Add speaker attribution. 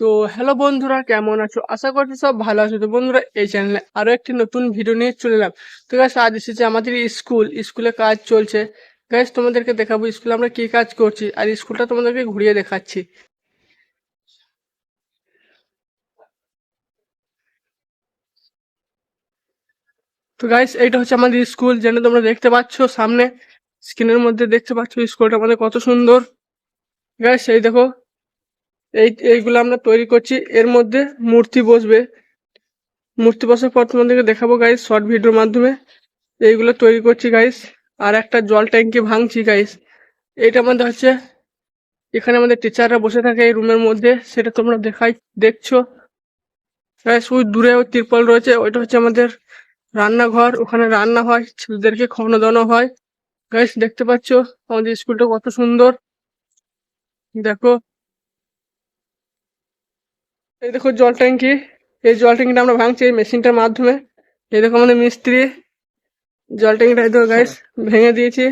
Speaker 1: তো হ্যালো বন্ধুরা, কেমন আছো? আশা করছি সব ভালো আছো। তো বন্ধুরা, এই চ্যানেলে আরো একটি নতুন ভিডিও নিয়ে চলে এলাম। তো গাইস, আজ এসেছে আমাদের স্কুলে কাজ চলছে। গাইস, তোমাদেরকে দেখাবো স্কুলে আমরা কি কাজ করছি, আর স্কুলটা তোমাদেরকে ঘুরিয়ে দেখাচ্ছি। তো গাইস, এইটা হচ্ছে আমাদের স্কুল, যেন তোমরা দেখতে পাচ্ছ সামনে স্ক্রিনের মধ্যে দেখতে পাচ্ছ স্কুলটা আমাদের কত সুন্দর। গাইস, এই দেখো, এইগুলো আমরা তৈরি করছি। এর মধ্যে মূর্তি বসবে। মূর্তি বসার পর তোমাদেরকে দেখাবো গাইস শর্ট ভিডিওর মাধ্যমে। এইগুলো তৈরি করছি গাইস। আর একটা জল ট্যাঙ্কি ভাঙছি গাইস। এইটা আমাদের হচ্ছে, এখানে আমাদের টিচাররা বসে থাকে এই রুমের মধ্যে, সেটা তোমরা দেখছো গাইস। ওই দূরে ওই তিরপল রয়েছে, ওইটা হচ্ছে আমাদের রান্নাঘর। ওখানে রান্না হয়, ছেলেদেরকে খাওয়ানো দাওয়ানো হয়। গাইস, দেখতে পাচ্ছো আমাদের স্কুলটা কত সুন্দর। দেখো, এই দেখো জল ট্যাঙ্কি। এই জল ট্যাঙ্কিটা আমরা ভাঙছি এই মেশিনটার মাধ্যমে। এই দেখো আমাদের মিস্ত্রি জল ট্যাঙ্কিটা, এই দেখো গাইস, ভেঙে দিয়েছে।